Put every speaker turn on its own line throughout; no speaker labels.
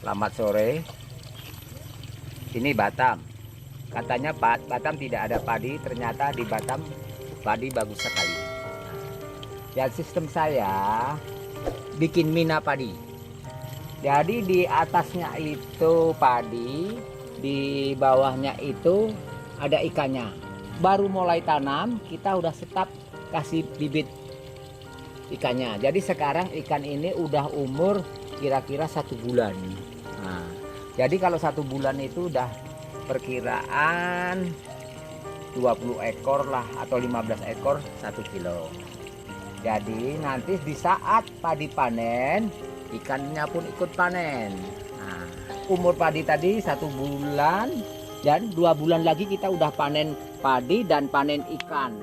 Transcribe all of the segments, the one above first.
Selamat sore. Ini Batam. Katanya Batam tidak ada padi, ternyata di Batam padi bagus sekali. Ya, sistem saya bikin mina padi. Jadi di atasnya itu padi, di bawahnya itu ada ikannya. Baru mulai tanam, kita udah setap kasih bibit ikannya. Jadi sekarang ikan ini udah umur kira-kira 1 bulan. Nah, jadi kalau 1 bulan itu udah perkiraan 20 ekor lah atau 15 ekor 1 kilo. Jadi nanti di saat padi panen, ikannya pun ikut panen. Nah, umur padi tadi 1 bulan dan 2 bulan lagi kita udah panen padi dan panen ikan.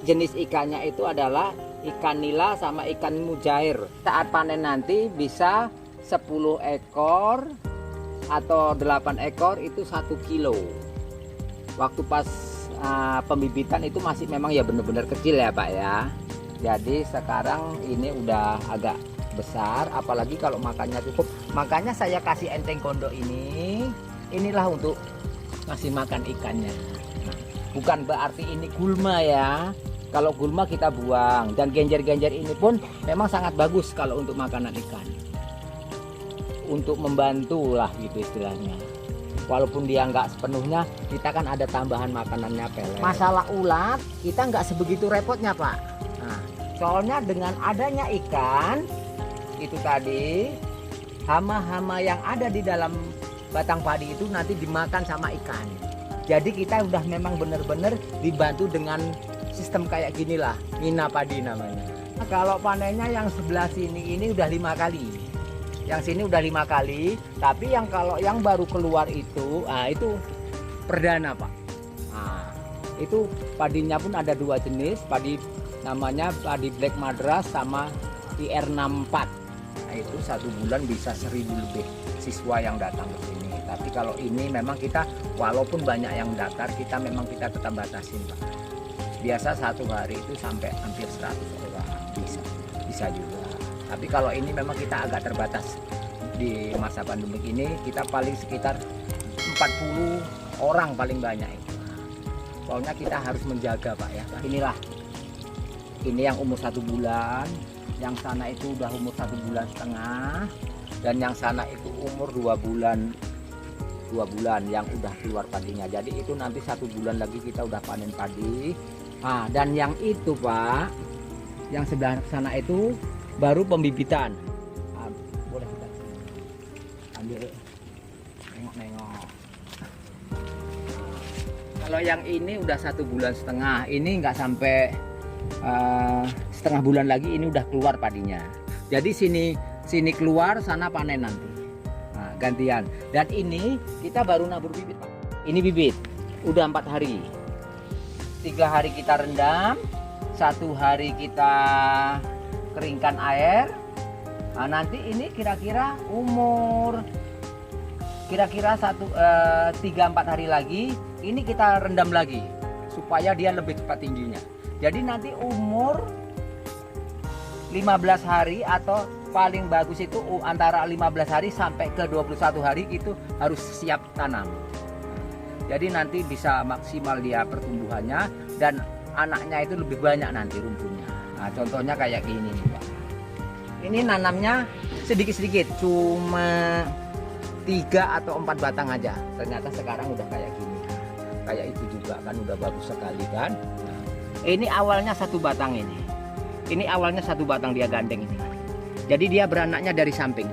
Jenis ikannya itu adalah ikan nila sama ikan mujair. Saat panen nanti bisa 10 ekor atau 8 ekor itu 1 kilo. Waktu pas pembibitan itu masih memang ya benar-benar kecil ya Pak ya. Jadi sekarang ini udah agak besar, apalagi kalau makannya cukup. Makanya saya kasih enteng kondo ini, inilah untuk ngasih makan ikannya. Nah, bukan berarti ini gulma ya. Kalau gulma kita buang, dan genjer-genjer ini pun memang sangat bagus kalau untuk makanan ikan. Untuk membantu lah gitu istilahnya. Walaupun dia nggak sepenuhnya, kita kan ada tambahan makanannya pelet. Masalah ulat, kita nggak sebegitu repotnya Pak. Nah, soalnya dengan adanya ikan, itu tadi, hama-hama yang ada di dalam batang padi itu nanti dimakan sama ikan. Jadi kita udah memang benar-benar dibantu dengan sistem kayak gini lah, mina padi namanya. Nah, kalau panennya yang sebelah sini ini udah 5 kali. Yang sini udah 5 kali, tapi yang kalau yang baru keluar itu, itu perdana Pak. Nah, itu padinya pun ada 2 jenis, padi namanya padi Black Madras sama IR64. Nah, itu 1 bulan bisa 1000 lebih siswa yang datang ke sini. Tapi kalau ini memang kita walaupun banyak yang daftar, kita memang kita tetap batasin Pak. Biasa 1 hari itu sampai hampir 100 orang bisa juga. Tapi kalau ini memang kita agak terbatas. Di masa pandemi ini kita paling sekitar 40 orang paling banyak itu. Soalnya kita harus menjaga Pak ya. Inilah, ini yang umur 1 bulan, yang sana itu udah umur 1,5 bulan, dan yang sana itu umur 2 bulan yang udah keluar padinya. Jadi itu nanti 1 bulan lagi kita udah panen padi. Nah, dan yang itu Pak, yang sebelah sana itu baru pembibitan. Nah, boleh kita ambil nengok-nengok. Kalau yang ini udah 1,5 bulan, ini nggak sampai 1/2 bulan lagi ini udah keluar padinya. Jadi sini keluar, sana panen nanti. Nah, gantian. Dan ini kita baru nabur bibit Pak. Ini bibit, udah 4 hari. 3 hari kita rendam, 1 hari kita keringkan air. Nah, nanti ini kira-kira umur 3-4 hari lagi ini kita rendam lagi supaya dia lebih cepat tingginya. Jadi nanti umur 15 hari atau paling bagus itu antara 15 hari sampai ke 21 hari itu harus siap tanam. Jadi nanti bisa maksimal dia pertumbuhannya dan anaknya itu lebih banyak nanti rumputnya. Nah, contohnya kayak gini nih Pak. Ini nanamnya sedikit-sedikit, cuma 3 atau 4 batang aja. Ternyata sekarang udah kayak gini. Kayak itu juga kan udah bagus sekali kan. Nah, ini awalnya 1 batang ini. Ini awalnya 1 batang dia gandeng ini. Jadi dia beranaknya dari samping.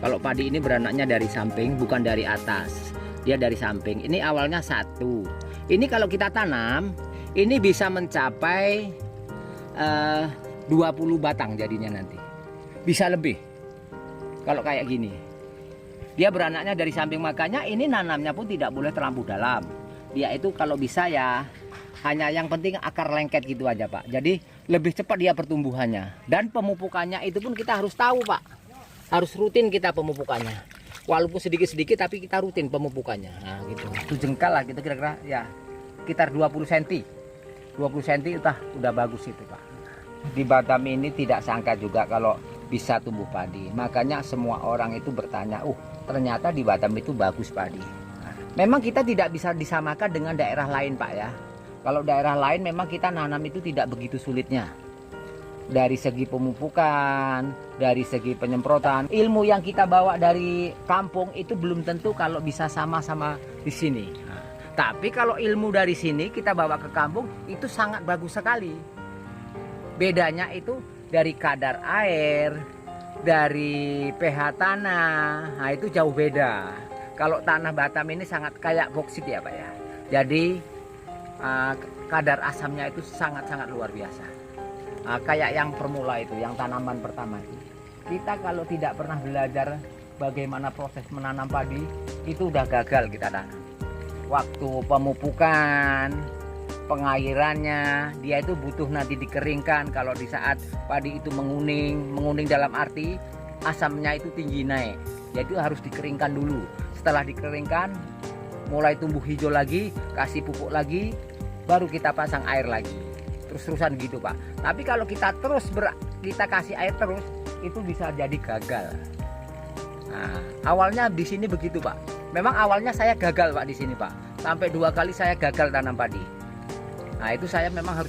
Kalau padi ini beranaknya dari samping, bukan dari atas. Dia dari samping. Ini awalnya 1. Ini kalau kita tanam, ini bisa mencapai 20 batang jadinya nanti. Bisa lebih. Kalau kayak gini. Dia beranaknya dari samping, makanya ini nanamnya pun tidak boleh terlalu dalam. Dia itu kalau bisa ya hanya yang penting akar lengket gitu aja Pak. Jadi lebih cepat dia pertumbuhannya. Dan pemupukannya itu pun kita harus tahu Pak. Harus rutin kita pemupukannya. Walaupun sedikit-sedikit tapi kita rutin pemupukannya. Nah gitu. Itu jengkal lah kita kira-kira ya sekitar 20 cm. 20 cm udah bagus itu Pak. Di Batam ini tidak sangka juga kalau bisa tumbuh padi. Makanya semua orang itu bertanya, ternyata di Batam itu bagus padi. Nah, memang kita tidak bisa disamakan dengan daerah lain Pak ya. Kalau daerah lain memang kita nanam itu tidak begitu sulitnya. Dari segi pemupukan, dari segi penyemprotan, ilmu yang kita bawa dari kampung itu belum tentu kalau bisa sama-sama di sini. Nah, tapi kalau ilmu dari sini kita bawa ke kampung itu sangat bagus sekali. Bedanya itu dari kadar air, dari pH tanah, nah itu jauh beda. Kalau tanah Batam ini sangat kayak boksit ya Pak ya. Jadi kadar asamnya itu sangat-sangat luar biasa. Kayak yang permula itu, yang tanaman pertama itu. Kita kalau tidak pernah belajar bagaimana proses menanam padi, itu udah gagal kita tanam. Waktu pemupukan, pengairannya, dia itu butuh nanti dikeringkan. Kalau di saat padi itu menguning dalam arti asamnya itu tinggi naik, jadi harus dikeringkan dulu. Setelah dikeringkan, mulai tumbuh hijau lagi, kasih pupuk lagi, baru kita pasang air lagi. Terus-terusan gitu Pak. Tapi kalau kita kita kasih air terus, itu bisa jadi gagal. Nah, awalnya di sini begitu Pak. Memang awalnya saya gagal Pak di sini Pak. Sampai 2 kali saya gagal tanam padi. Nah itu saya memang harus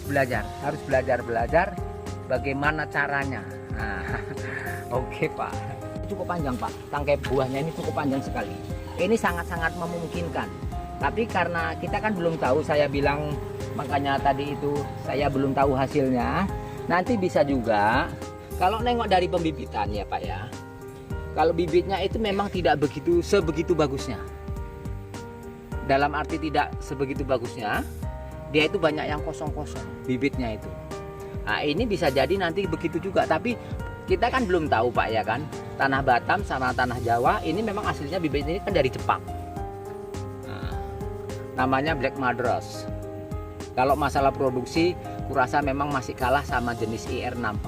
belajar bagaimana caranya. Nah, oke Pak. Cukup panjang Pak. Tangkai buahnya ini cukup panjang sekali. Ini sangat-sangat memungkinkan. Tapi karena kita kan belum tahu, saya bilang makanya tadi itu saya belum tahu hasilnya. Nanti bisa juga kalau nengok dari pembibitan ya Pak ya. Kalau bibitnya itu memang tidak sebegitu bagusnya. Dalam arti tidak sebegitu bagusnya, dia itu banyak yang kosong-kosong bibitnya itu. Nah ini bisa jadi nanti begitu juga. Tapi kita kan belum tahu Pak ya kan. Tanah Batam sama tanah Jawa ini memang aslinya bibit ini kan dari Jepang. Nah, namanya Black Madras. Kalau masalah produksi, kurasa memang masih kalah sama jenis IR64.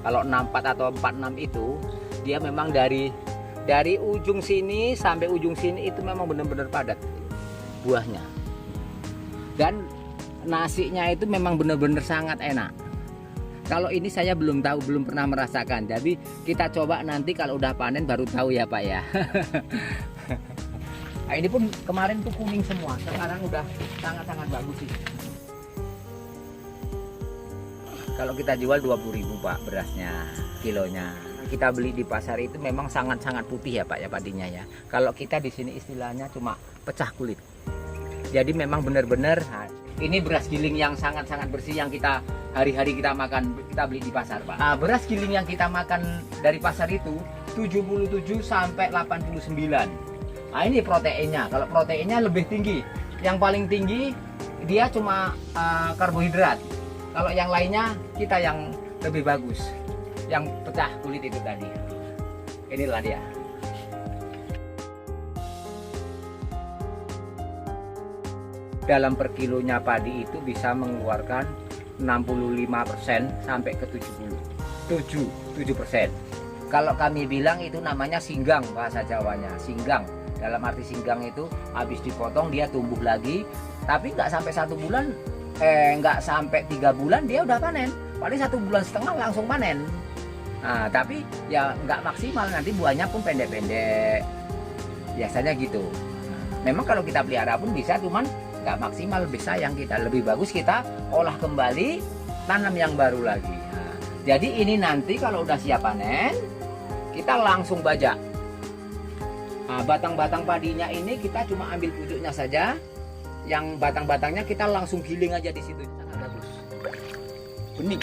Kalau 64 atau 46 itu, dia memang dari ujung sini sampai ujung sini itu memang benar-benar padat buahnya. Dan nasinya itu memang benar-benar sangat enak. Kalau ini saya belum tahu, belum pernah merasakan. Jadi kita coba nanti kalau udah panen baru tahu ya Pak ya. Nah, ini pun kemarin tuh kuning semua, sekarang udah sangat-sangat bagus sih. Kalau kita jual 20.000 Pak berasnya, kilonya. Kita beli di pasar itu memang sangat-sangat putih ya Pak ya padinya ya. Kalau kita di sini istilahnya cuma pecah kulit. Jadi memang benar-benar ini beras giling yang sangat-sangat bersih yang kita hari-hari kita makan, kita beli di pasar Pak. Nah, beras giling yang kita makan dari pasar itu 77 sampai 89. Nah, ini proteinnya. Kalau proteinnya lebih tinggi. Yang paling tinggi dia cuma karbohidrat. Kalau yang lainnya kita yang lebih bagus. Yang pecah kulit itu tadi. Inilah dia. Dalam per kilonya padi itu bisa mengeluarkan 65% sampai ke 7%. Kalau kami bilang itu namanya singgang bahasa Jawanya, singgang. Dalam arti singgang itu habis dipotong dia tumbuh lagi, tapi nggak sampai 1 bulan, nggak sampai 3 bulan dia udah panen. Paling 1,5 bulan langsung panen. Nah, tapi ya nggak maksimal, nanti buahnya pun pendek-pendek. Biasanya gitu. Memang kalau kita pelihara pun bisa, cuman nggak maksimal, bisa yang kita lebih bagus kita olah kembali, tanam yang baru lagi. Nah, jadi ini nanti kalau udah siap panen, kita langsung bajak. Nah, batang-batang padinya ini kita cuma ambil pujuknya saja, yang batang-batangnya kita langsung giling aja di situ. Sangat bagus. Bening.